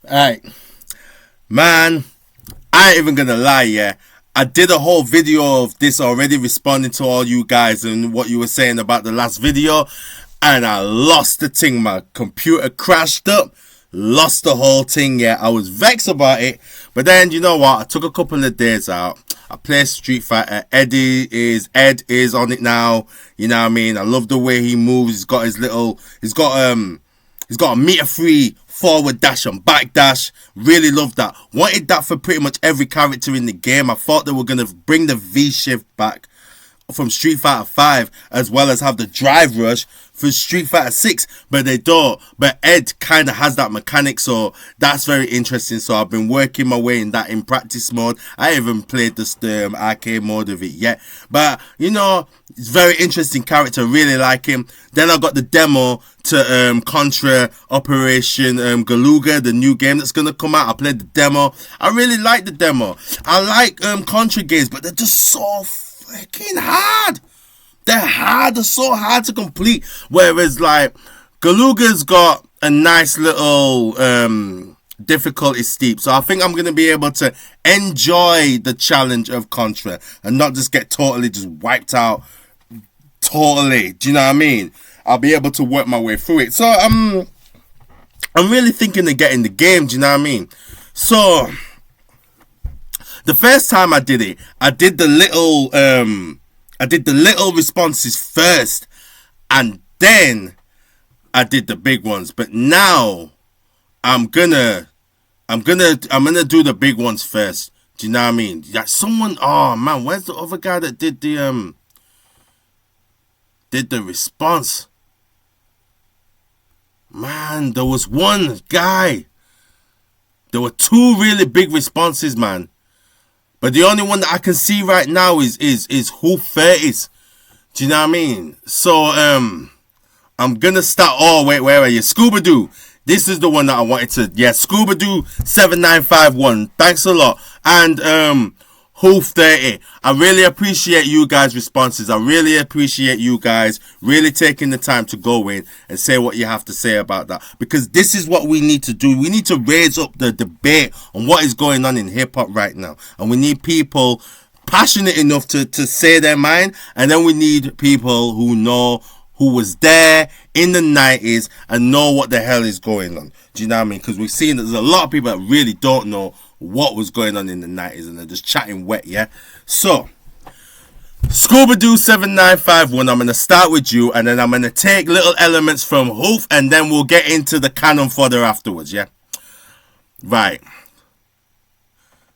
Alright, man, I ain't even gonna lie, yeah. I did a whole video of this already, responding to all you guys and what you were saying about the last video, and I lost the thing. My computer crashed up, lost the whole thing, yeah. I was vexed about it, but then, you know what, I took a couple of days out. I played Street Fighter. Ed is on it now, you know what I mean. I love the way he moves. He's got a meter free forward dash and back dash. Really love that. Wanted that for pretty much every character in the game. I thought they were going to bring the V shift back from Street Fighter 5, as well as have the drive rush for Street Fighter 6, but they don't. But Ed kind of has that mechanic, so that's very interesting. So I've been working my way in that in practice mode. I haven't played the arcade mode of it yet, but you know, it's very interesting character. Really like him. Then I got the demo to Contra Operation Galuga, the new game that's gonna come out. I played the demo. I really like the demo. I like Contra games, but they're just so freaking hard. They're hard. They're so hard to complete. Whereas like Galuga's got a nice little difficulty steep. So I think I'm gonna be able to enjoy the challenge of Contra and not just get totally just wiped out. Totally. Do you know what I mean? I'll be able to work my way through it. So I'm really thinking of getting the game. Do you know what I mean? So the first time I did it, I did the little responses first, and then I did the big ones. But now I'm gonna do the big ones first. Do you know what I mean? Like someone, oh man, where's the other guy that did the response? Man, there was one guy. There were two really big responses, man. But the only one that I can see right now is Who 30s. Do you know what I mean? So I'm gonna start. Oh wait, where are you? Scuba Doo. This is the one that I wanted to. Yeah, Scuba Doo 7951. Thanks a lot. And Who 30. I really appreciate you guys' responses. I really appreciate you guys really taking the time to go in and say what you have to say about that. Because this is what we need to do. We need to raise up the debate on what is going on in hip hop right now. And we need people passionate enough to say their mind. And then we need people who know, who was there in the 90s and know what the hell is going on. Do you know what I mean? Because we've seen that there's a lot of people that really don't know what was going on in the 90s and they're just chatting wet, yeah? So, Scuba Doo 7951, I'm going to start with you and then I'm going to take little elements from Hoof and then we'll get into the canon fodder afterwards, yeah? Right.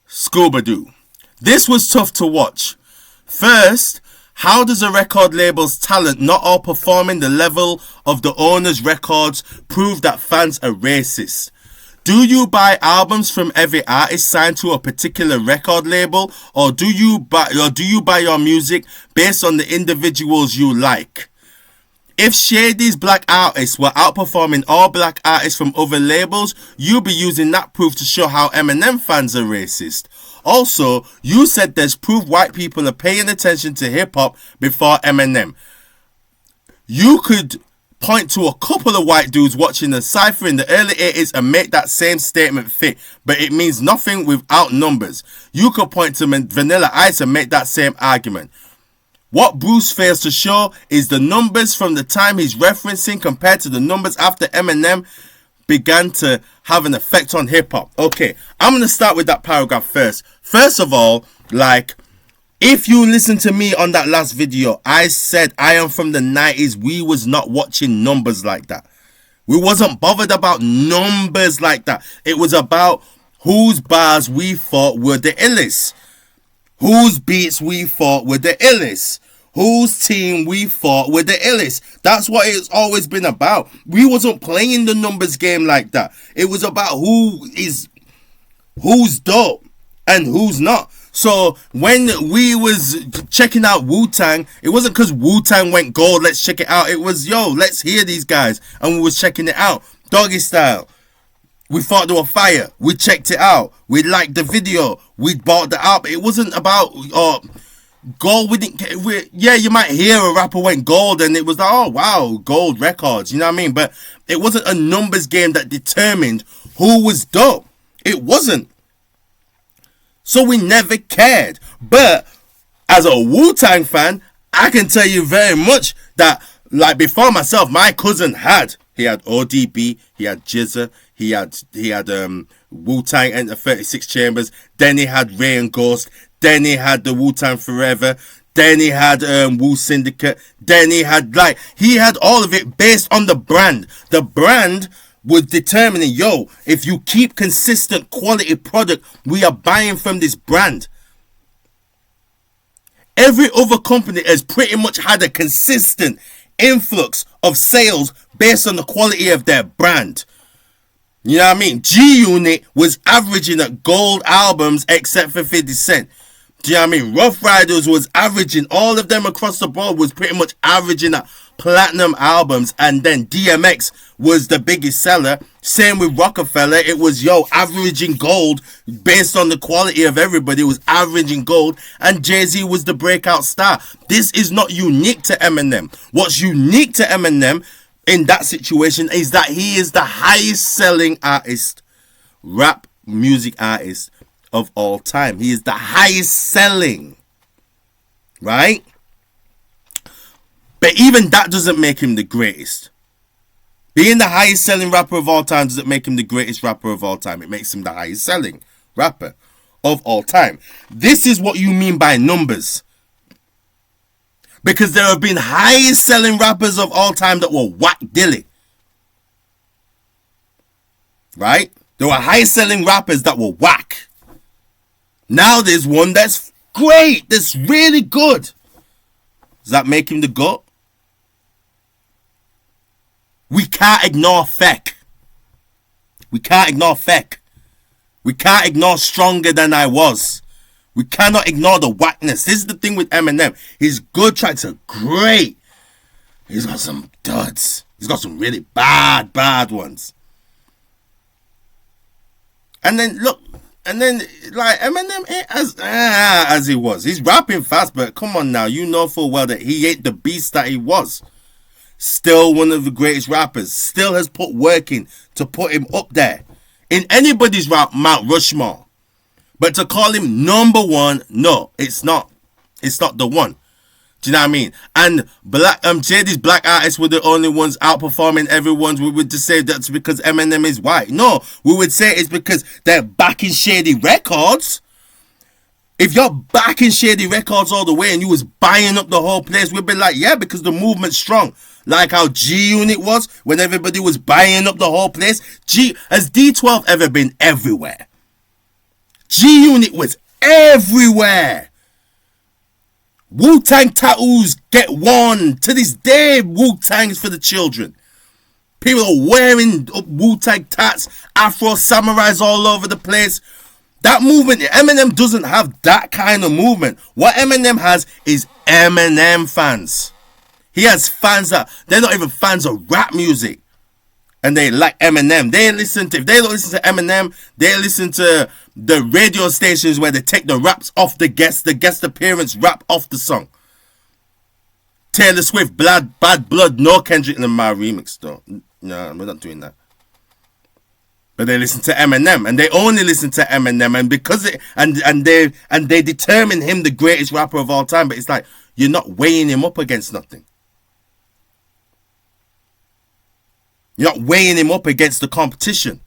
Scuba Doo. This was tough to watch. First, how does a record label's talent not all performing the level of the owner's records prove that fans are racist? Do you buy albums from every artist signed to a particular record label, or do you buy your music based on the individuals you like? If Shady's black artists were outperforming all black artists from other labels, you'd be using that proof to show how Eminem fans are racist. Also, you said there's proof white people are paying attention to hip-hop before Eminem. You could point to a couple of white dudes watching the cypher in the early 80s and make that same statement fit, but it means nothing without numbers. You could point to Vanilla Ice and make that same argument. What Bruce fails to show is the numbers from the time he's referencing compared to the numbers after Eminem began to have an effect on hip-hop. Okay, I'm going to start with that paragraph first. First of all, like, if you listen to me on that last video, I said I am from the 90s. We was not watching numbers like that. We wasn't bothered about numbers like that. It was about whose bars we thought were the illest. Whose beats we thought were the illest. Whose team we thought were the illest. That's what it's always been about. We wasn't playing the numbers game like that. It was about who's dope and who's not. So when we was checking out Wu-Tang, it wasn't because Wu-Tang went gold, let's check it out. It was, yo, let's hear these guys. And we was checking it out. Doggy Style. We thought they were fire. We checked it out. We liked the video. We bought the album. It wasn't about gold. We didn't. Yeah, you might hear a rapper went gold and it was like, oh wow, gold records. You know what I mean? But it wasn't a numbers game that determined who was dope. It wasn't. So we never cared. But as a Wu-Tang fan, I can tell you very much that, like, before myself, my cousin he had ODB, he had Jizza, he had Wu-Tang Enter 36 Chambers, then he had Ray and Ghost, then he had the Wu-Tang Forever, then he had Wu Syndicate, then he had all of it based on the brand. The brand was determining, yo, if you keep consistent quality product, we are buying from this brand. Every other company has pretty much had a consistent influx of sales based on the quality of their brand. You know what I mean? G-Unit was averaging at gold albums except for 50 Cent. Do you know what I mean? Rough Riders was averaging, all of them across the board was pretty much averaging at platinum albums, and then DMX was the biggest seller. Same with Rockefeller. It was, averaging gold based on the quality of everybody. It was averaging gold, and Jay-Z was the breakout star. This is not unique to Eminem. What's unique to Eminem in that situation is that he is the highest selling rap music artist of all time. He is the highest selling, right? But even that doesn't make him the greatest. Being the highest selling rapper of all time doesn't make him the greatest rapper of all time. It makes him the highest selling rapper of all time. This is what you mean by numbers. Because there have been highest selling rappers of all time that were whack dilly. Right? There were highest selling rappers that were whack. Now there's one that's great, that's really good. Does that make him the GOAT? We can't ignore Feck. We can't ignore Feck. We can't ignore Stronger Than I Was. We cannot ignore the whackness. This is the thing with Eminem. His good tracks are great. He's got some duds. He's got some really bad ones. And then, look, like, Eminem ain't as he was. He's rapping fast, but come on now. You know full well that he ain't the beast that he was. Still one of the greatest rappers. Still has put work in to put him up there. In anybody's Mount Rushmore. But to call him number one, no, it's not. It's not the one. Do you know what I mean? And Shady's black artists were the only ones outperforming everyone's. We would just say that's because Eminem is white. No, we would say it's because they're backing Shady Records. If you're backing Shady Records all the way and you was buying up the whole place, we'd be like, yeah, because the movement's strong. Like how G-Unit was when everybody was buying up the whole place. Has D12 ever been everywhere? G-Unit was everywhere. Wu-Tang tattoos get worn. To this day, Wu-Tang's for the children. People are wearing Wu-Tang tats, Afro samurais all over the place. That movement, Eminem doesn't have that kind of movement. What Eminem has is Eminem fans. He has fans that, they're not even fans of rap music. And they like Eminem. If they don't listen to Eminem, they listen to the radio stations where they take the raps off the guest appearance rap off the song. Taylor Swift, Bad Blood, no Kendrick Lamar remix though. No, we're not doing that. But they listen to Eminem, and they only listen to Eminem, and because they determine him the greatest rapper of all time. But it's like, you're not weighing him up against nothing. You're not weighing him up against the competition.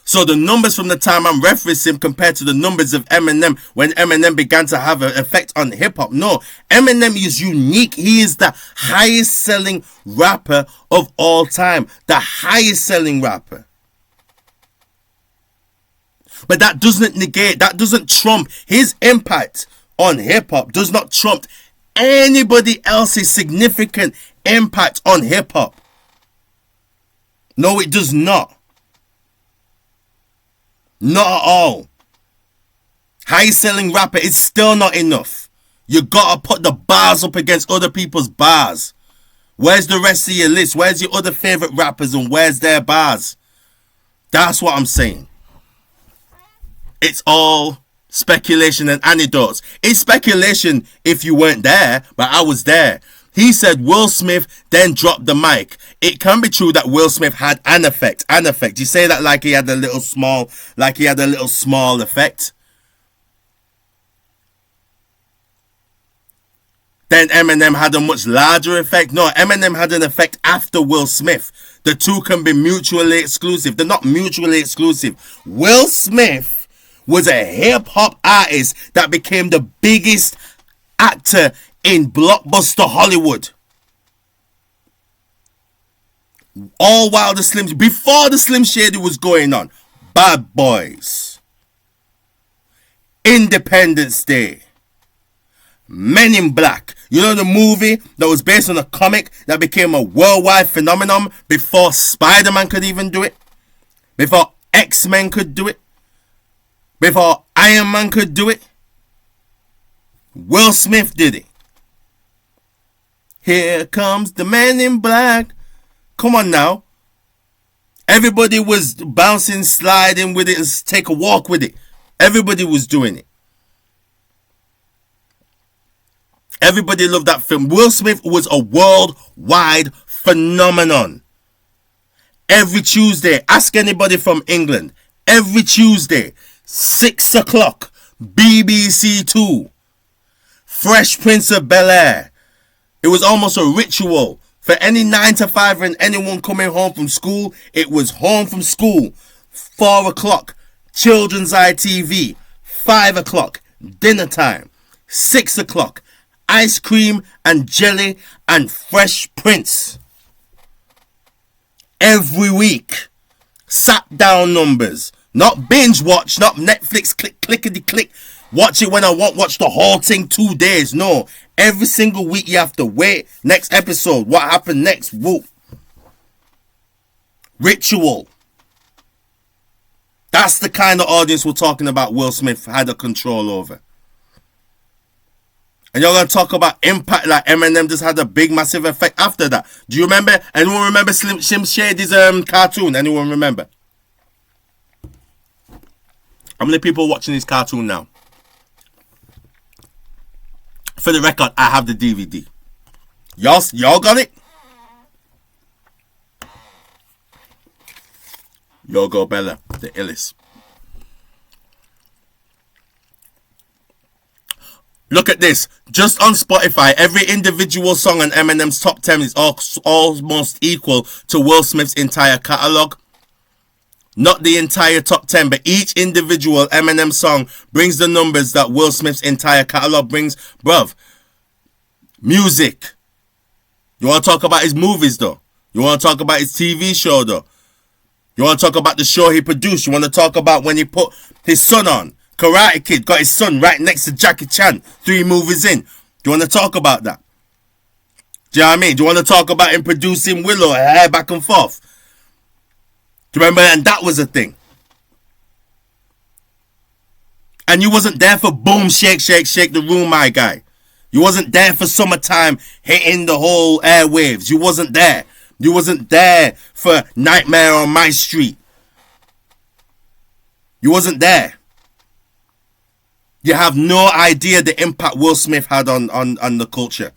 So the numbers from the time I'm referencing compared to the numbers of Eminem when Eminem began to have an effect on hip-hop. No, Eminem is unique. He is the highest selling rapper of all time. The highest selling rapper. But that doesn't trump his impact on hip-hop. Does not trump anybody else's significant impact on hip-hop. No, it does not. Not at all. High selling rapper is still not enough. You gotta put the bars up against other people's bars. Where's the rest of your list? Where's your other favorite rappers and where's their bars? That's what I'm saying. It's all speculation and anecdotes. It's speculation if you weren't there, but I was there. He said Will Smith then dropped the mic. It can be true that Will Smith had an effect. An effect. You say that like he had a little small effect. Then Eminem had a much larger effect. No, Eminem had an effect after Will Smith. The two can be mutually exclusive. They're not mutually exclusive. Will Smith was a hip-hop artist that became the biggest actor in blockbuster Hollywood. All while before the Slim Shady was going on. Bad Boys, Independence Day, Men in Black. You know the movie that was based on a comic that became a worldwide phenomenon before Spider-Man could even do it? Before X-Men could do it? Before Iron Man could do it? Will Smith did it. Here comes the Man in Black. Come on now. Everybody was bouncing, sliding with it, and take a walk with it. Everybody was doing it. Everybody loved that film. Will Smith was a worldwide phenomenon. Every Tuesday, ask anybody from England. Every Tuesday, 6 o'clock, BBC 2, Fresh Prince of Bel-Air. It was almost a ritual. For any 9 to 5 and anyone coming home from school, it was home from school. 4 o'clock, Children's ITV. 5 o'clock, dinner time. 6 o'clock, ice cream and jelly and Fresh Prince. Every week. Sat down numbers. Not binge watch, not Netflix clickety click. Watch it when I want, watch the whole thing 2 days. No. Every single week you have to wait. Next episode. What happened next? Whoop. Ritual. That's the kind of audience we're talking about Will Smith had a control over. And you're going to talk about impact like Eminem just had a big massive effect after that. Do you remember? Anyone remember Slim Shady's cartoon? Anyone remember? How many people are watching this cartoon now? For the record, I have the DVD. Y'all got it? Yo go Bella, the illest. Look at this. Just on Spotify, every individual song on Eminem's top 10 is almost equal to Will Smith's entire catalogue. Not the entire top 10, but each individual Eminem song brings the numbers that Will Smith's entire catalog brings. Bruv, music. You want to talk about his movies, though? You want to talk about his TV show, though? You want to talk about the show he produced? You want to talk about when he put his son on? Karate Kid got his son right next to Jackie Chan 3 movies in. Do you want to talk about that? Do you know what I mean? Do you want to talk about him producing Willow, Hair Back and Forth? Do you remember? And that was a thing. And you wasn't there for Boom, Shake, Shake, Shake the Room, my guy. You wasn't there for Summertime hitting the whole airwaves. You wasn't there. You wasn't there for Nightmare on My Street. You wasn't there. You have no idea the impact Will Smith had on the culture.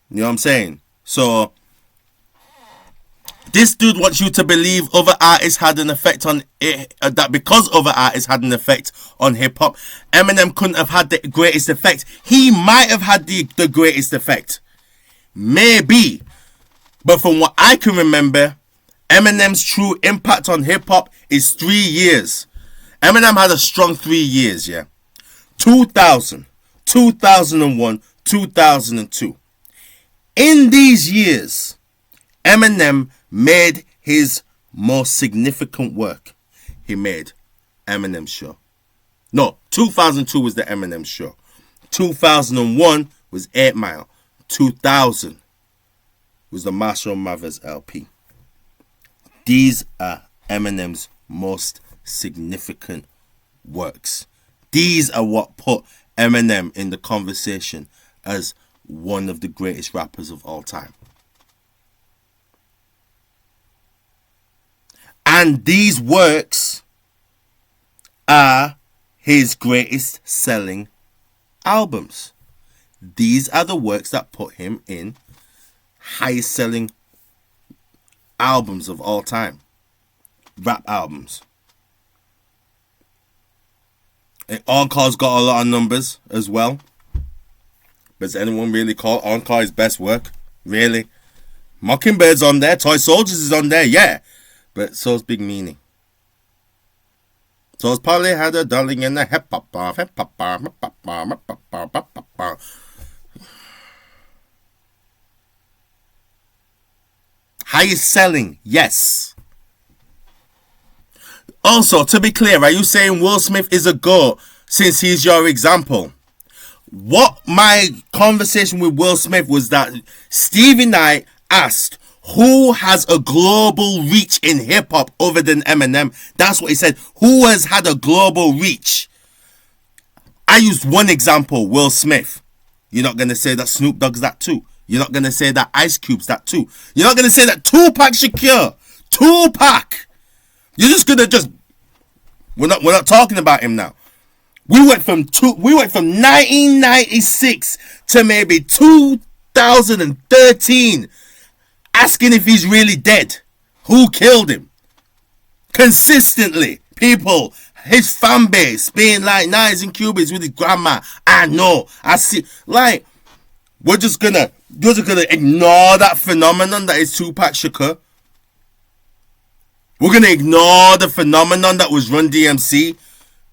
You know what I'm saying? So this dude wants you to believe other artists had an effect on it, that because other artists had an effect on hip-hop, Eminem couldn't have had the greatest effect. He might have had the greatest effect. Maybe. But from what I can remember, Eminem's true impact on hip-hop is 3 years. Eminem had a strong 3 years, yeah. 2000, 2001, 2002. In these years, Eminem made his most significant work. He made Eminem's Show. No, 2002 was the Eminem Show. 2001 was 8 Mile. 2000 was the Marshall Mathers LP. These are Eminem's most significant works. These are what put Eminem in the conversation as one of the greatest rappers of all time. And these works are his greatest selling albums. These are the works that put him in highest selling albums of all time. Rap albums. And Encore's got a lot of numbers as well. But does anyone really call Encore his best work? Really? Mockingbird's on there. Toy Soldiers is on there, yeah. But so's Big Meanie. So's Polly Had a Darling in the hip hop bar. Highest selling, yes. Also, to be clear, are you saying Will Smith is a GOAT since he's your example? What my conversation with Will Smith was that Stevie Knight asked, who has a global reach in hip-hop other than Eminem? That's what he said. Who has had a global reach? I used one example, Will Smith. You're not going to say that Snoop Dogg's that too. You're not going to say that Ice Cube's that too. You're not going to say that Tupac Shakur. Tupac. You're just going to We're not talking about him now. We went from 1996 to maybe 2013 asking if he's really dead. Who killed him? Consistently, people, his fan base being like, nah, he's in Cuba, he's with his grandma. I know, I see. Like, we're just gonna ignore that phenomenon that is Tupac Shakur. We're gonna ignore the phenomenon that was Run DMC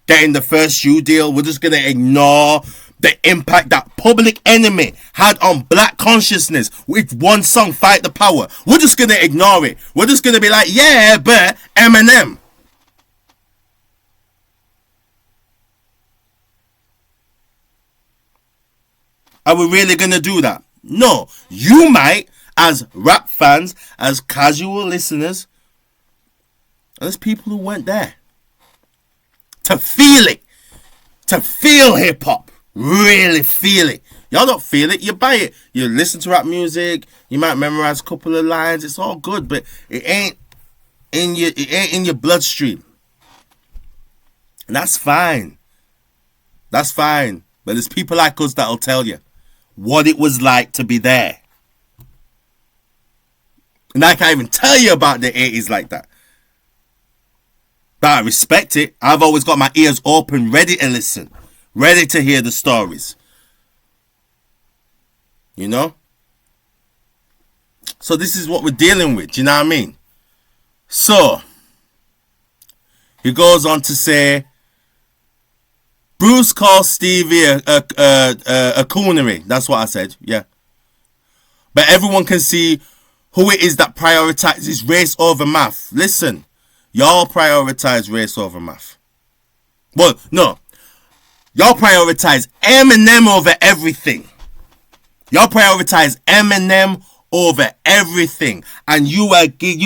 getting the first shoe deal. We're just gonna ignore the impact that Public Enemy had on black consciousness with one song, Fight the Power. We're just gonna ignore it. We're just gonna be like, yeah, but Eminem. Are we really gonna do that? No. You might, as rap fans, as casual listeners, there's people who went there to feel it, to feel hip-hop, really feel it. Y'all don't feel it, you buy it. You listen to rap music, you might memorize a couple of lines, it's all good, but it ain't in your bloodstream. And that's fine. That's fine. But there's people like us that'll tell you what it was like to be there. And I can't even tell you about the 80s like that. But I respect it. I've always got my ears open, ready to listen, ready to hear the stories. You know? So this is what we're dealing with, do you know what I mean? So, he goes on to say, Bruce calls Stevie a coonery. That's what I said, yeah. But everyone can see who it is that prioritizes race over math. Listen, y'all prioritize race over math. Well, no. Y'all prioritize Eminem over everything. Y'all prioritize Eminem over everything. And you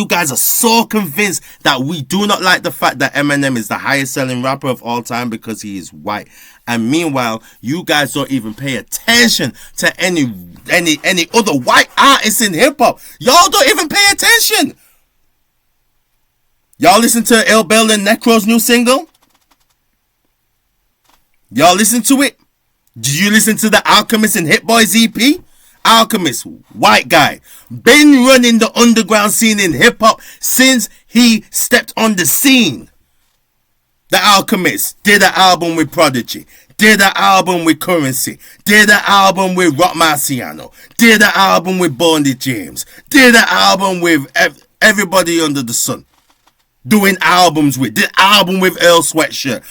guys are so convinced that we do not like the fact that Eminem is the highest selling rapper of all time because he is white. And meanwhile, you guys don't even pay attention to any other white artists in hip hop. Y'all don't even pay attention. Y'all listen to Ill Bill and Necro's new single? Y'all listen to it? Did you listen to the Alchemist and Hit Boys EP? Alchemist, white guy, been running the underground scene in hip hop since he stepped on the scene. The Alchemist did an album with Prodigy, did an album with Currency, did an album with Rock Marciano, did an album with Bondy James, did an album with everybody under the sun. Doing albums with, did album with Earl Sweatshirt,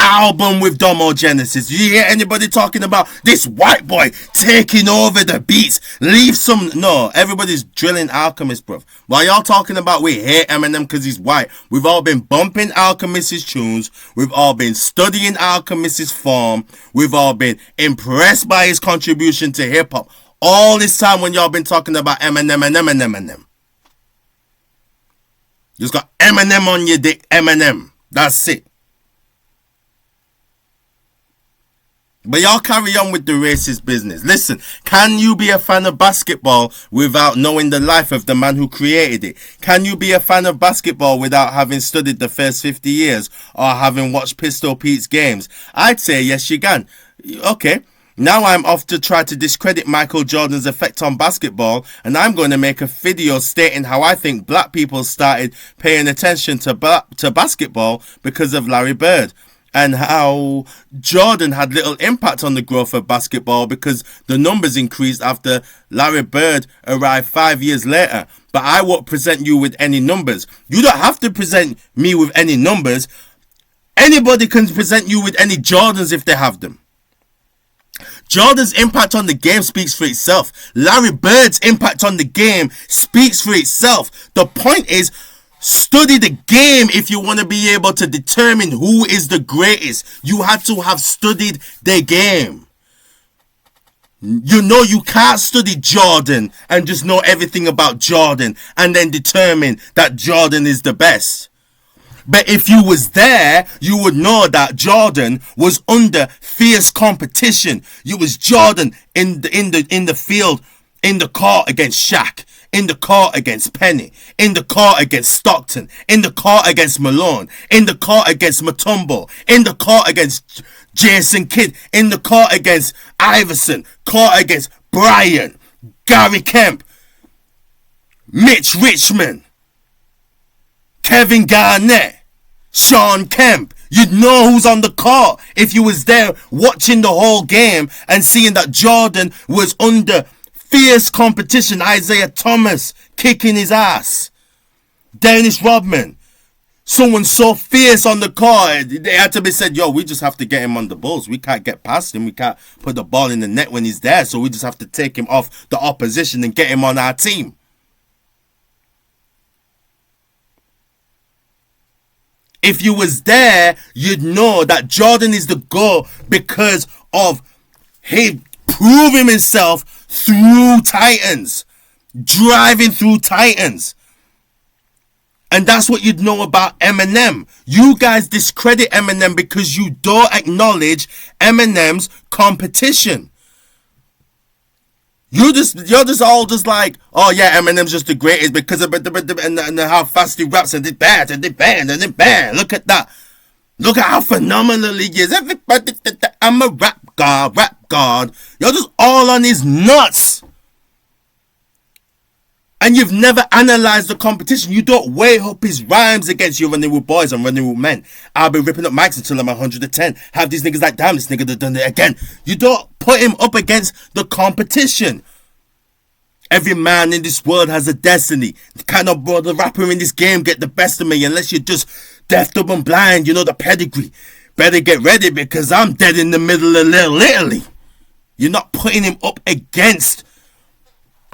album with Domo Genesis. You hear anybody talking about this white boy taking over the beats? Leave some. No, everybody's drilling Alchemist, bruv. While y'all talking about we hate Eminem because he's white, we've all been bumping Alchemist's tunes. We've all been studying Alchemist's form. We've all been impressed by his contribution to hip hop. All this time when y'all been talking about Eminem. Just got Eminem on your dick, Eminem. That's it. But y'all carry on with the racist business. Listen, can you be a fan of basketball without knowing the life of the man who created it? Can you be a fan of basketball without having studied the first 50 years or having watched Pistol Pete's games? I'd say yes, you can. Okay. Now I'm off to try to discredit Michael Jordan's effect on basketball, and I'm going to make a video stating how I think black people started paying attention to basketball because of Larry Bird, and how Jordan had little impact on the growth of basketball because the numbers increased after Larry Bird arrived 5 years later. But I won't present you with any numbers. You don't have to present me with any numbers. Anybody can present you with any Jordans if they have them. Jordan's impact on the game speaks for itself. Larry Bird's impact on the game speaks for itself. The point is, study the game if you want to be able to determine who is the greatest. You have to have studied the game. You know you can't study Jordan and just know everything about Jordan and then determine that Jordan is the best. But if you was there, you would know that Jordan was under fierce competition. You was Jordan in the field, in the court against Shaq, in the court against Penny, in the court against Stockton, in the court against Malone, in the court against Mutombo, in the court against Jason Kidd, in the court against Iverson, court against Bryant, Gary Kemp, Mitch Richmond, Kevin Garnett, Sean Kemp. You'd know who's on the court if you was there watching the whole game and seeing that Jordan was under fierce competition. Isaiah Thomas kicking his ass. Dennis Rodman. Someone so fierce on the court, they had to be said, yo, we just have to get him on the Bulls. We can't get past him. We can't put the ball in the net when he's there. So we just have to take him off the opposition and get him on our team. If you was there, you'd know that Jordan is the GOAT because of him proving himself through Titans. Driving through Titans. And that's what you'd know about Eminem. You guys discredit Eminem because you don't acknowledge Eminem's competition. You're just all just like, oh yeah, Eminem's just the greatest because of and how fast he raps and they bad and they band and they band. Look at that. Look at how phenomenal he is. Everybody, I'm a rap god. You're just all on his nuts. And you've never analysed the competition. You don't weigh up his rhymes against you running with boys and running with men. I'll be ripping up mics until I'm 110. Have these niggas like, damn, this nigga done it again. You don't put him up against the competition. Every man in this world has a destiny. The kind of brother rapper in this game get the best of me unless you're just deaf, dumb and blind. You know the pedigree. Better get ready because I'm dead in the middle of Little Italy. You're not putting him up against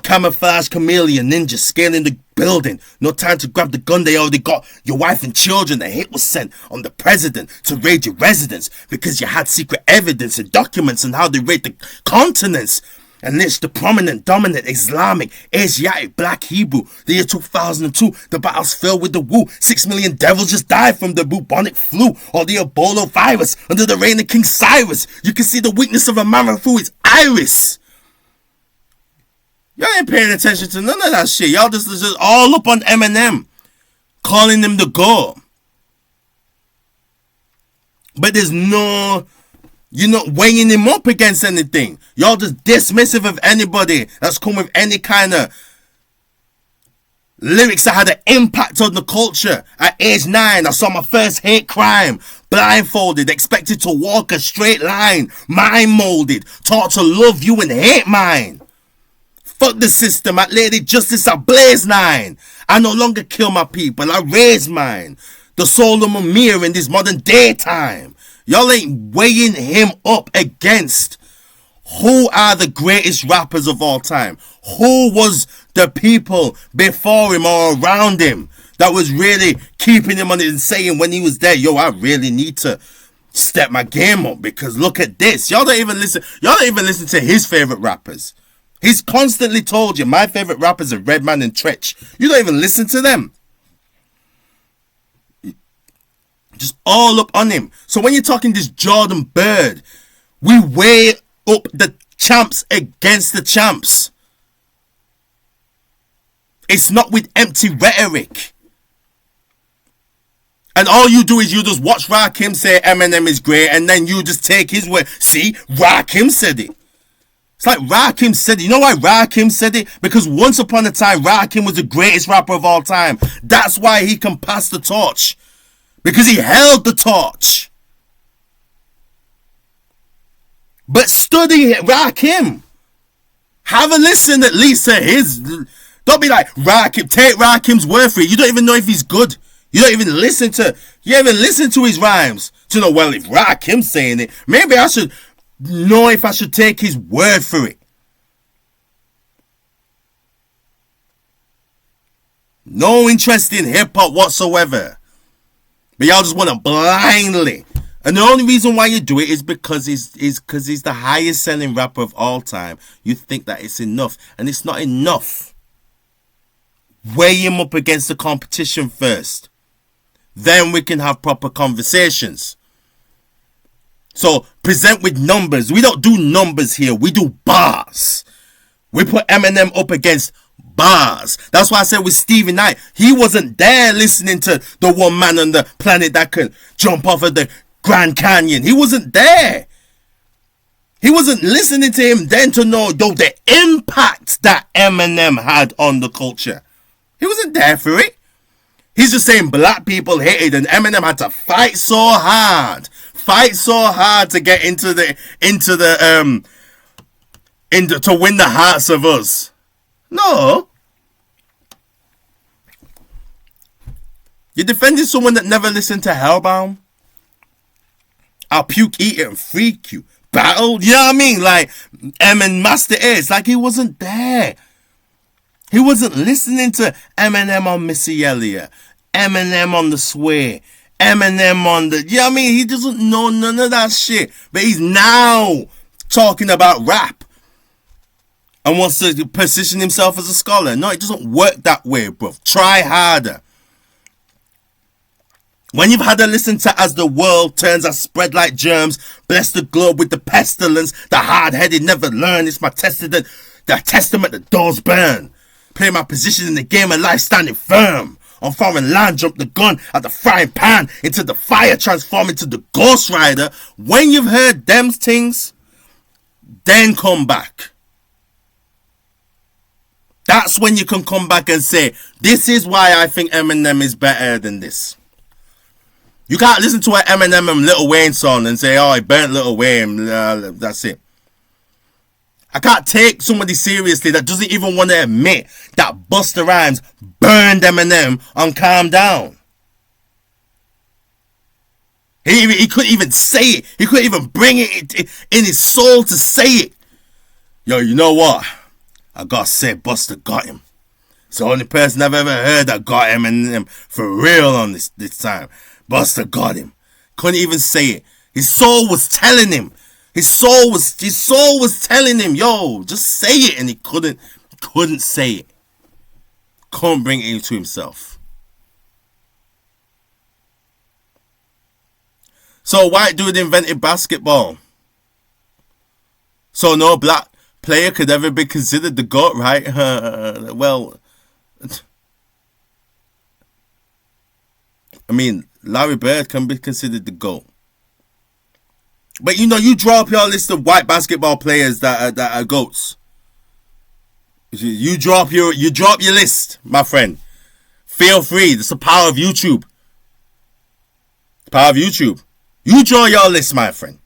Camouflage Chameleon Ninja scaling the building. No time to grab the gun. They already got your wife and children. The hit was sent on the president to raid your residence because you had secret evidence and documents on how they raid the continents. And it's the prominent, dominant, Islamic, Asiatic, Black Hebrew. The year 2002, the battle's filled with the woo. 6 million devils just died from the bubonic flu or the Ebola virus under the reign of King Cyrus. You can see the weakness of a man through his iris. Y'all ain't paying attention to none of that shit. Y'all just all up on Eminem, calling him the GOAT. But there's no, you're not weighing him up against anything. Y'all just dismissive of anybody that's come with any kind of lyrics that had an impact on the culture. At age 9, I saw my first hate crime. Blindfolded, expected to walk a straight line. Mind molded, taught to love you and hate mine. Fuck the system, at Lady Justice I blaze 9. I no longer kill my people, I raise mine. The Solomon mirror in this modern daytime. Y'all ain't weighing him up against who are the greatest rappers of all time. Who was the people before him or around him that was really keeping him on it and saying when he was there, yo, I really need to step my game up because look at this. Y'all don't even listen to his favorite rappers. He's constantly told you, my favorite rappers are Redman and Tretch. You don't even listen to them. Just all up on him. So when you're talking this Jordan Bird, we weigh up the champs against the champs. It's not with empty rhetoric. And all you do is you just watch Rakim say Eminem is great, and then you just take his word. See, Rakim said it. It's like Rakim said it. You know why Rakim said it? Because once upon a time, Rakim was the greatest rapper of all time. That's why he can pass the torch. Because he held the torch. But study Rakim. Have a listen at least to his. Don't be like Rakim. Take Rakim's word for it. You don't even know if he's good. You don't even listen to. You haven't listened to his rhymes to know. Well, if Rakim's saying it, maybe I should know if I should take his word for it. No interest in hip hop whatsoever. But y'all just want to blindly. And the only reason why you do it is because he's the highest selling rapper of all time. You think that it's enough. And it's not enough. Weigh him up against the competition first. Then we can have proper conversations. So present with numbers. We don't do numbers here. We do bars. We put Eminem up against bars. That's why I said with Stevie Knight, he wasn't there listening to the one man on the planet that could jump off of the Grand Canyon. He wasn't there. He wasn't listening to him then to know the impact that Eminem had on the culture. He wasn't there for it. He's just saying black people hated, and Eminem had to fight so hard to get to win the hearts of us. No. You're defending someone that never listened to Hellbound. I'll puke, eat it, and freak you. Battle, you know what I mean? Like Master Ace, like he wasn't there. He wasn't listening to Eminem on Missy Elliott, Eminem on The Sway, Eminem on the... You know what I mean? He doesn't know none of that shit. But he's now talking about rap and wants to position himself as a scholar. No, it doesn't work that way, bro. Try harder. When you've had to listen to As the World Turns, I Spread Like Germs, Bless the Globe with the Pestilence, The Hard-Headed Never Learn, It's My Testament, the Testament that doors burn. Play my position in the game of life standing firm. On foreign land, jump the gun at the frying pan, into the fire, transform into the Ghost Rider. When you've heard them things, then come back. That's when you can come back and say, this is why I think Eminem is better than this. You can't listen to an Eminem and Lil Wayne song and say, oh, I burnt Lil Wayne, that's it. I can't take somebody seriously that doesn't even want to admit that Busta Rhymes burned Eminem on Calm Down. He couldn't even say it. He couldn't even bring it in his soul to say it. Yo, you know what? I gotta say, Busta got him. It's the only person I've ever heard that got Eminem for real on this time. Busta got him. Couldn't even say it. His soul was telling him. His soul was telling him, yo, just say it. And he couldn't say it. Couldn't bring it into himself. So white dude invented basketball. So no black player could ever be considered the GOAT, right? Well, I mean, Larry Bird can be considered the GOAT. But you know, you draw up your list of white basketball players that are GOATs. You drop your list, my friend. Feel free. That's the power of YouTube. The power of YouTube. You draw your list, my friend.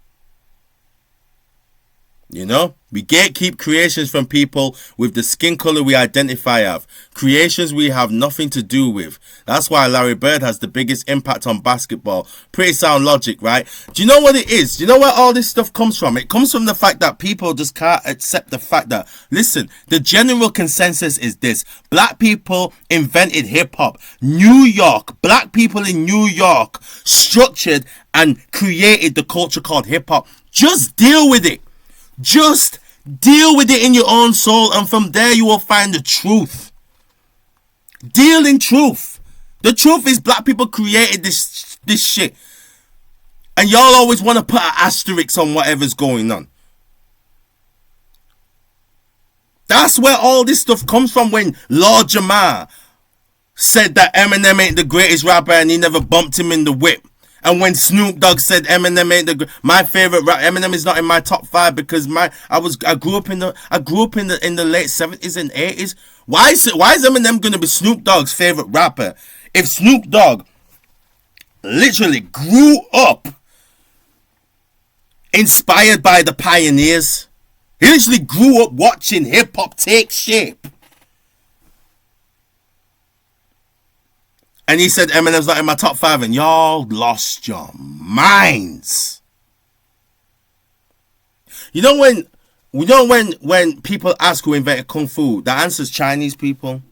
You know, we gatekeep creations from people with the skin color we identify as. Creations we have nothing to do with. That's why Larry Bird has the biggest impact on basketball. Pretty sound logic, right? Do you know what it is? Do you know where all this stuff comes from? It comes from the fact that people just can't accept the fact that, listen, the general consensus is this. Black people invented hip-hop. New York, black people in New York structured and created the culture called hip-hop. Just deal with it. Just deal with it in your own soul, and from there you will find the truth. Deal in truth. The truth is black people created this shit. And y'all always want to put an asterisk on whatever's going on. That's where all this stuff comes from when Lord Jamar said that Eminem ain't the greatest rapper and he never bumped him in the whip. And when Snoop Dogg said Eminem ain't my favorite rap, Eminem is not in my top 5 because I grew up in the late 70s and 80s. Why is Eminem gonna be Snoop Dogg's favorite rapper if Snoop Dogg literally grew up inspired by the pioneers? He literally grew up watching hip hop take shape. And he said Eminem's not in my top 5 and y'all lost your minds. You know when people ask who invented Kung Fu, the answer is Chinese people.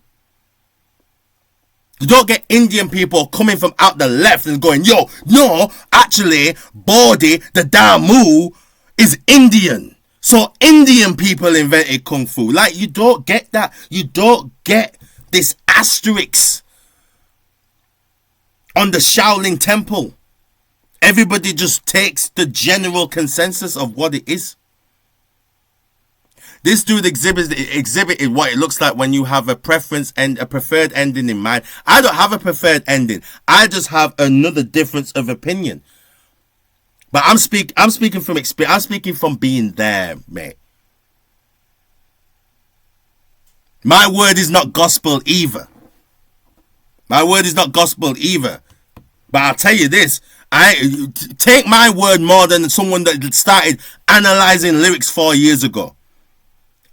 You don't get Indian people coming from out the left and going, yo, no, actually, Bodhi, the Damu, is Indian. So Indian people invented Kung Fu. Like, you don't get that. You don't get this asterisk on the Shaolin Temple. Everybody just takes the general consensus of what it is. This dude exhibited what it looks like when you have a preference and a preferred ending in mind. I don't have a preferred ending. I just have another difference of opinion. But I'm speaking from experience. I'm speaking from being there, mate. My word is not gospel either. My word is not gospel either. But I'll tell you this. I take my word more than someone that started analyzing lyrics 4 years ago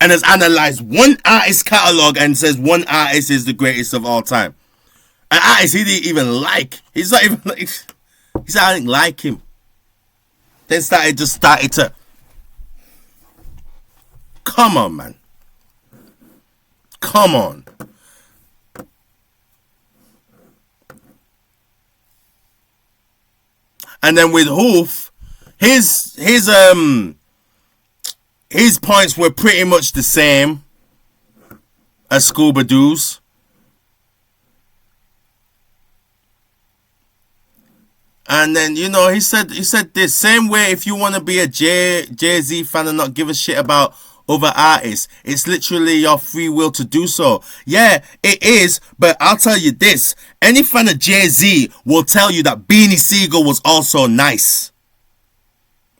and has analyzed one artist catalog and says one artist is the greatest of all time. An artist he didn't even like. He's not even like. He said I didn't like him. Then started to. Come on, man. Come on. And then with Hoof, his points were pretty much the same as Scuba Doo's. And then, you know, he said this same way. If you want to be a Jay-Z fan and not give a shit about other artists, it's literally your free will to do so. Yeah, it is, but I'll tell you this. Any fan of Jay-Z will tell you that Beanie Sigel was also nice.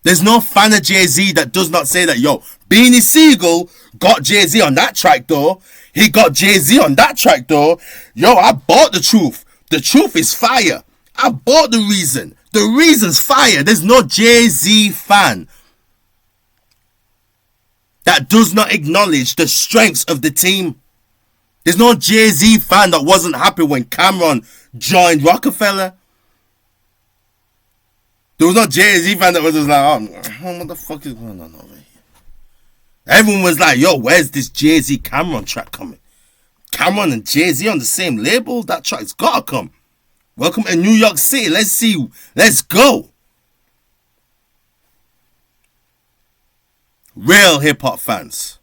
There's no fan of Jay-Z that does not say that, yo, Beanie Sigel got Jay-Z on that track though. He got Jay-Z on that track though. Yo, I bought the truth. The truth is fire. I bought the reason. The reason's fire. There's no Jay-Z fan that does not acknowledge the strengths of the team. There's no Jay-Z fan that wasn't happy when Cameron joined Rockefeller. There was no Jay-Z fan that was just like, oh, what the fuck is going on over here? Everyone was like, yo, where's this Jay-Z Cameron track coming? Cameron and Jay-Z on the same label? That track's gotta come. Welcome to New York City. Let's see. Let's go. Real hip hop fans.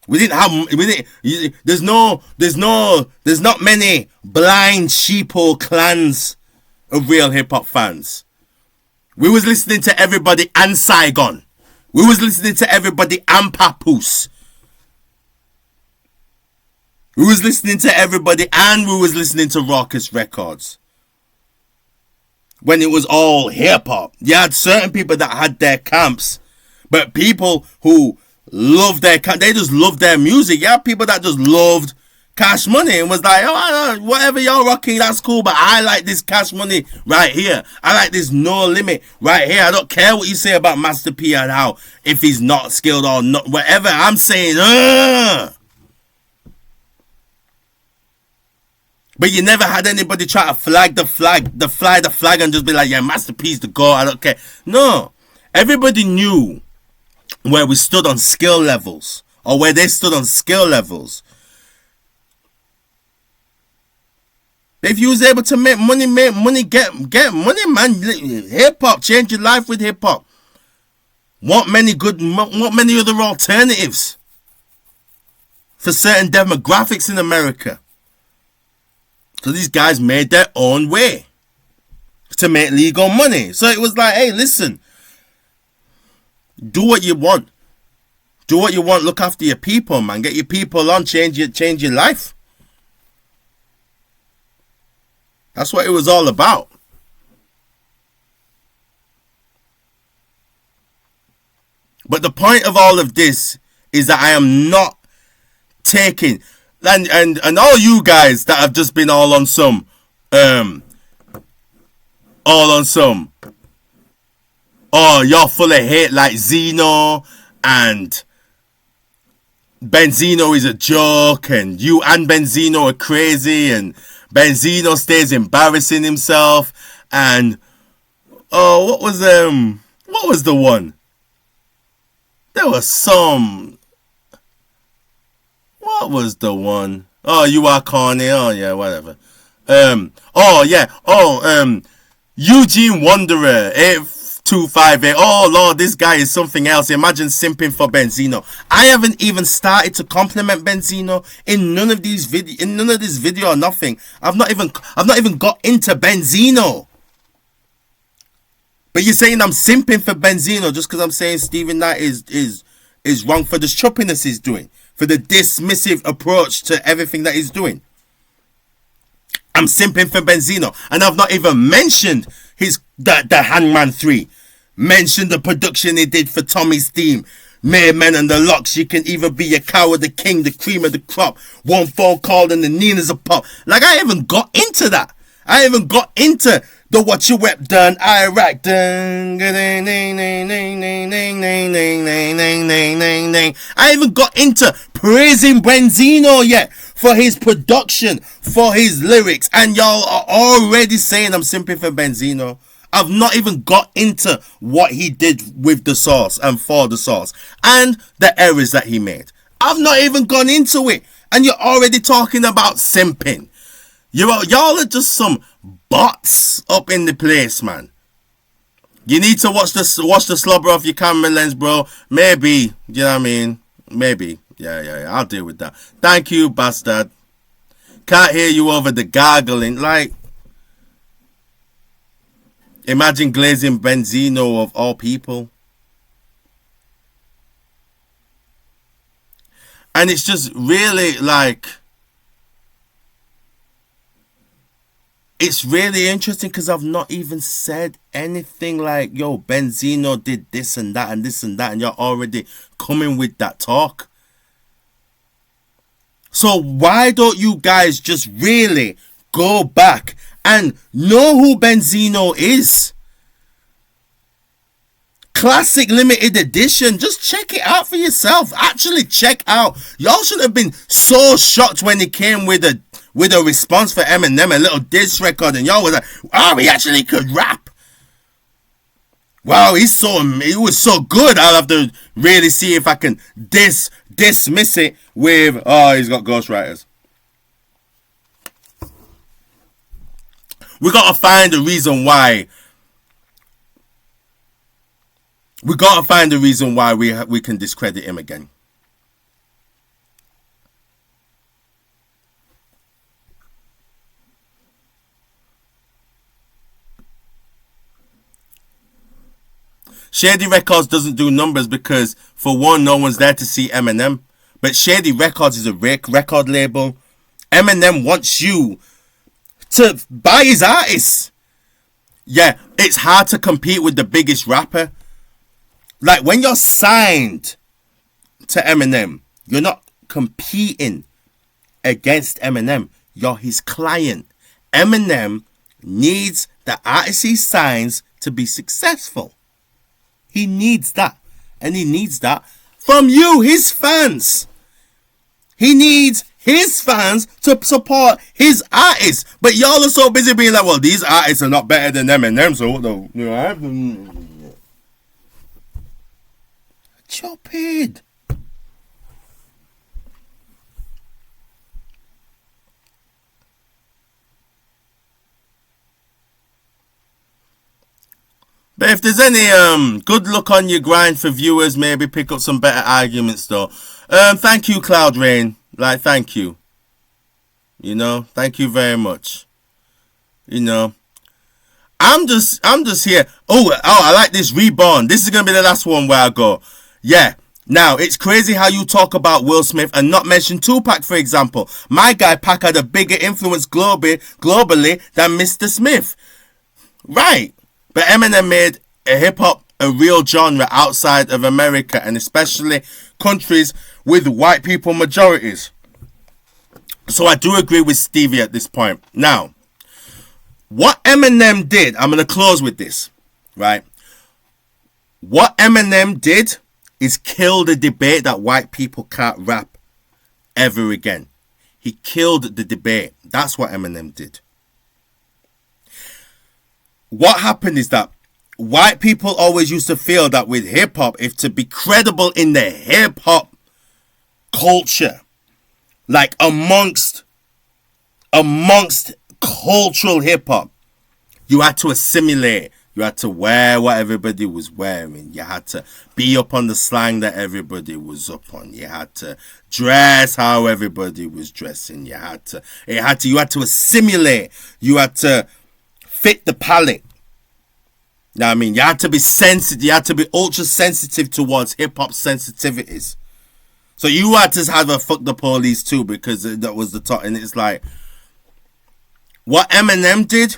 There's not many blind sheeple clans of real hip hop fans. We was listening to everybody and Saigon. We was listening to everybody and Papoose. We was listening to everybody and we was listening to Raucous Records. When it was all hip-hop. You had certain people that had their camps. But people who loved their camp, they just loved their music. You had people that just loved Cash Money and was like, oh, whatever y'all rocking, that's cool. But I like this Cash Money right here. I like this No Limit right here. I don't care what you say about Master P and how, if he's not skilled or not, whatever. I'm saying, But you never had anybody try to fly the flag and just be like, yeah, Master P's the goal, I don't care. No. Everybody knew where we stood on skill levels. Or where they stood on skill levels. If you was able to make money, get money, man. Hip-hop, change your life with hip-hop. What many other alternatives for certain demographics in America? So these guys made their own way to make legal money. So it was like, hey, listen, do what you want. Do what you want. Look after your people, man. Get your people on. Change your life. That's what it was all about. But the point of all of this is that I am not taking, and all you guys that have just been all on some, oh, you're full of hate like Zino, and Benzino is a joke, and you and Benzino are crazy, and Benzino stays embarrassing himself, and oh, what was the one? There was some. What was the one? Oh, you are corny. Oh yeah, whatever. Oh yeah. Oh, Eugene Wanderer 8258. Oh Lord, this guy is something else. Imagine simping for Benzino. I haven't even started to compliment Benzino in none of this video or nothing. I've not even got into Benzino. But you're saying I'm simping for Benzino just because I'm saying Stevie Knight is wrong for the choppiness he's doing, for the dismissive approach to everything that he's doing. I'm simping for Benzino, and I've not even mentioned the Hangman 3. Mentioned the production he did for Tommy's theme. Mere Men and the Locks. You can either be a cow or the king, the cream of the crop. One phone call and the Nina's a pop. Like, I haven't got into that. I haven't got into the What You Wep done, Iraq done. I haven't got into praising Benzino yet for his production, for his lyrics, and y'all are already saying I'm simping for Benzino. I've not even got into what he did with the sauce and for the sauce and the errors that he made. I've not even gone into it, and you're already talking about simping. Y'all are just some bots up in the place, man. You need to watch the slobber off your camera lens, bro. Maybe, you know what I mean? Maybe. Yeah, I'll deal with that. Thank you, bastard. Can't hear you over the gargling. Like, imagine glazing Benzino of all people. And it's just really like, it's really interesting because I've not even said anything like, yo, Benzino did this and that and this and that, and you're already coming with that talk. So why don't you guys just really go back and know who Benzino is? Classic limited edition. Just check it out for yourself. Actually check out. Y'all should have been so shocked when he came with a response for Eminem, a little diss record, and y'all was like, oh, he actually could rap. Wow, he was so good. I'll have to really see if I can dismiss it with, oh, he's got ghostwriters. We gotta find a reason why. We gotta find a reason why we can discredit him again. Shady Records doesn't do numbers because, for one, no one's there to see Eminem. But Shady Records is a record label. Eminem wants you to buy his artists. Yeah, it's hard to compete with the biggest rapper. Like, when you're signed to Eminem, you're not competing against Eminem. You're his client. Eminem needs the artist he signs to be successful. He needs that. And he needs that from you, his fans. He needs his fans to support his artists. But y'all are so busy being like, well, these artists are not better than Eminem, so what the... You know, I have to... Chop it. But if there's any good luck on your grind for viewers, maybe pick up some better arguments though. Thank you, Cloud Rain. Like, thank you. You know, thank you very much. You know, I'm just here. Oh, I like this Reborn. This is gonna be the last one where I go. Yeah, Now, it's crazy how you talk about Will Smith and not mention Tupac, for example. My guy Pac had a bigger influence globally than Mr. Smith. Right. But Eminem made a hip-hop a real genre outside of America, and especially countries with white people majorities. So I do agree with Stevie at this point. Now, what Eminem did, I'm going to close with this, right? What Eminem did is kill the debate that white people can't rap ever again. He killed the debate. That's what Eminem did. What happened is that white people always used to feel that with hip-hop, if to be credible in the hip-hop culture, like amongst cultural hip-hop, you had to assimilate. You had to wear what everybody was wearing. You had to be up on the slang that everybody was up on. You had to dress how everybody was dressing. You had to assimilate. You had to fit the palette. You know what I mean? You had to be sensitive. You had to be ultra sensitive towards hip hop sensitivities. So you had to have a fuck the police too, because that was the top. And it's like, what Eminem did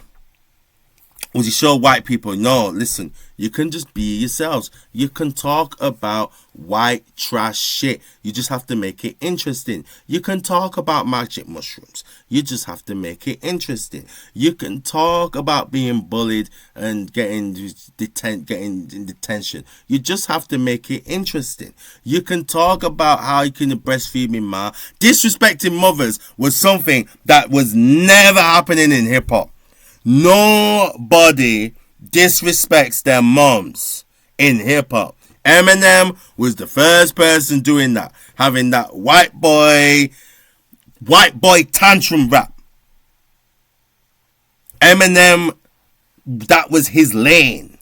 was he showed white people, no, listen, you can just be yourselves. You can talk about white trash shit. You just have to make it interesting. You can talk about magic mushrooms. You just have to make it interesting. You can talk about being bullied and getting in detention. You just have to make it interesting. You can talk about how you can breastfeed me, ma. Disrespecting mothers was something that was never happening in hip-hop. Nobody disrespects their moms in hip-hop. Eminem was the first person doing that, having that white boy tantrum rap. Eminem, that was his lane.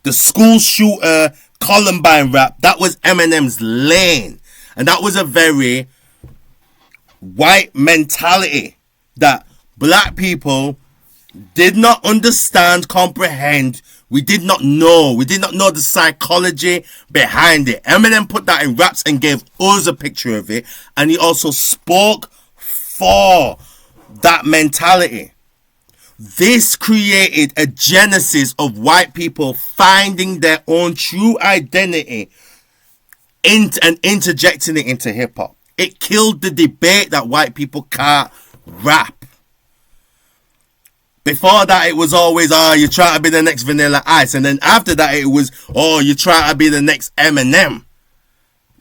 The school shooter Columbine rap, that was Eminem's lane. And that was a very white mentality that black people did not understand, comprehend. We did not know the psychology behind it. Eminem put that in raps and gave us a picture of it, and he also spoke for that mentality. This created a genesis of white people finding their own true identity and interjecting it into hip-hop. It killed the debate that white people can't rap. Before that, it was always, you try to be the next Vanilla Ice. And then after that, it was, you try to be the next Eminem.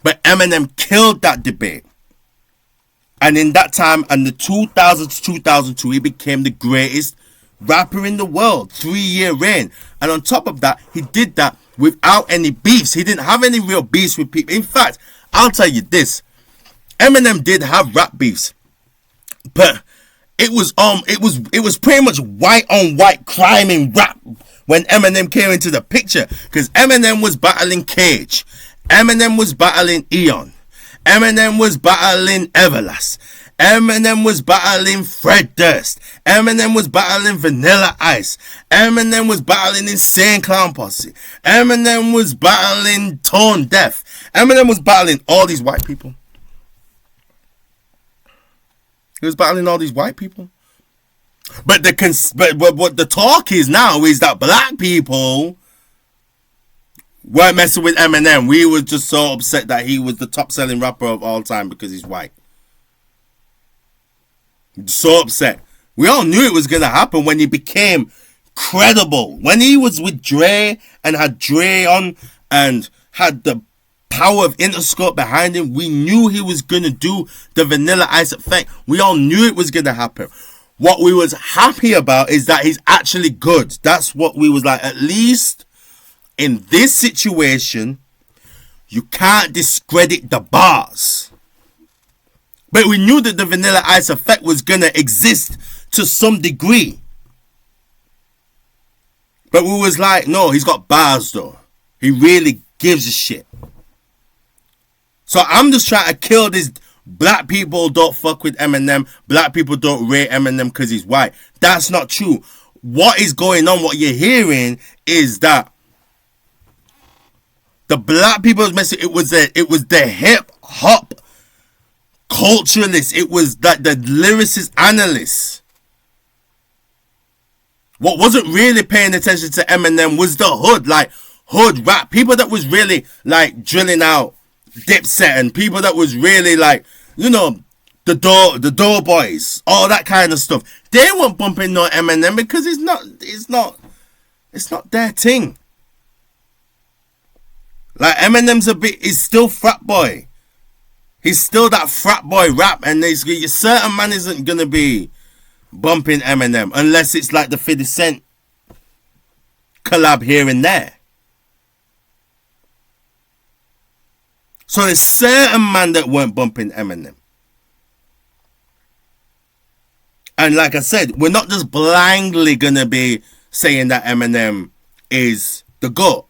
But Eminem killed that debate. And in that time, in the 2000 to 2002, he became the greatest rapper in the world. 3-year reign. And on top of that, he did that without any beefs. He didn't have any real beefs with people. In fact, I'll tell you this. Eminem did have rap beefs. But it was pretty much white on white crime in rap when Eminem came into the picture, because Eminem was battling Cage, Eminem was battling Eon, Eminem was battling Everlast, Eminem was battling Fred Durst, Eminem was battling Vanilla Ice, Eminem was battling Insane Clown Posse, Eminem was battling Tone Deaf, Eminem was battling all these white people. He was battling all these white people. But what the talk is now is that black people weren't messing with Eminem. We were just so upset that he was the top selling rapper of all time because he's white. So upset. We all knew it was going to happen when he became credible. When he was with Dre and had Dre on and had the power of Interscope behind him, we knew he was going to do the Vanilla Ice effect. We all knew it was going to happen. What we was happy about is that he's actually good. That's what we was like. At least in this situation, you can't discredit the bars. But we knew that the Vanilla Ice effect was going to exist to some degree. But we was like, no, he's got bars though. He really gives a shit. So I'm just trying to kill this. Black people don't fuck with Eminem. Black people don't rate Eminem because he's white. That's not true. What is going on, what you're hearing is that The black people was messing. It was the hip hop culturalists. It was that the lyricist analysts. What wasn't really paying attention to Eminem was the hood, like hood rap. People that was really like drilling out Dipset, and people that was really like, you know, the door boys, all that kind of stuff. They weren't bumping no Eminem because it's not their thing. Like Eminem's he's still frat boy. He's still that frat boy rap, and there's a certain man isn't gonna be bumping Eminem unless it's like the 50 Cent collab here and there. So there's certain man that weren't bumping Eminem. And like I said, we're not just blindly gonna be saying that Eminem is the GOAT.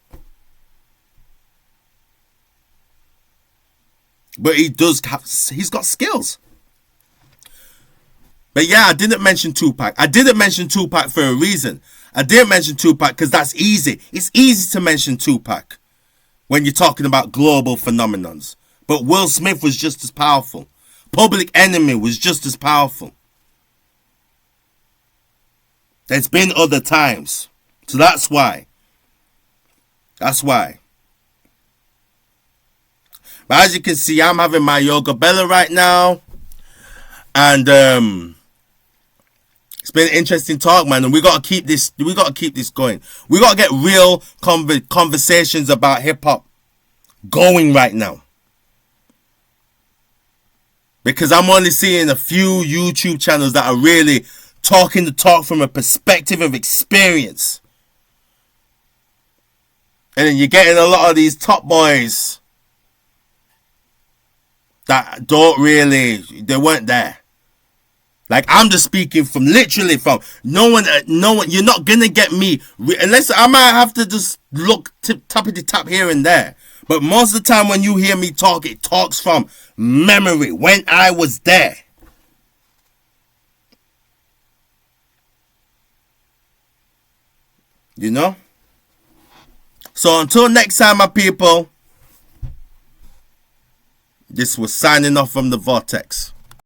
But he's got skills. But yeah, I didn't mention Tupac. I didn't mention Tupac for a reason. I didn't mention Tupac because that's easy. It's easy to mention Tupac when you're talking about global phenomenons. But Will Smith was just as powerful. Public Enemy was just as powerful. There's been other times. So that's why. That's why. But as you can see, I'm having my Yoga Bella right now. And it's been an interesting talk, man. And we gotta keep this going. We gotta get real conversations about hip hop going right now. Because I'm only seeing a few YouTube channels that are really talking the talk from a perspective of experience. And then you're getting a lot of these top boys that don't really, they weren't there. Like, I'm just speaking from literally from no one, you're not gonna get me, unless I might have to just look tappity tap here and there. But most of the time when you hear me talk, it talks from memory, when I was there. You know? So until next time, my people, this was signing off from the Vortex.